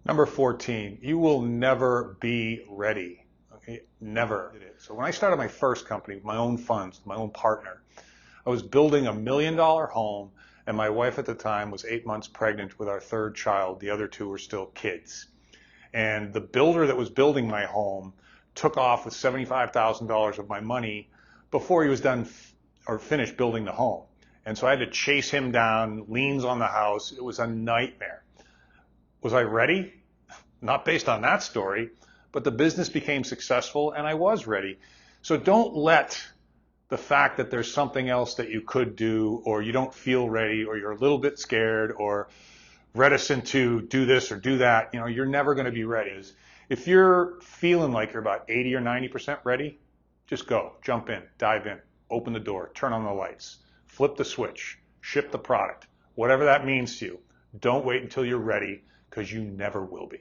Number 14, you will never be ready. Okay? Never. So when I started my first company, my own funds, my own partner, I was building $1 million home, and my wife at the time was 8 months pregnant with our third child. The other two were still kids. And the builder that was building my home took off with $75,000 of my money before he was done or finished building the home. And so I had to chase him down, liens on the house. It was a nightmare. Was I ready? Not based on that story, but the business became successful and I was ready. So don't let the fact that there's something else that you could do, or you don't feel ready, or you're a little bit scared or reticent to do this or do that, you're never going to be ready. If you're feeling like you're about 80 or 90% ready, just go, jump in, dive in, open the door, turn on the lights, flip the switch, ship the product, whatever that means to you. Don't wait until you're ready, because you never will be.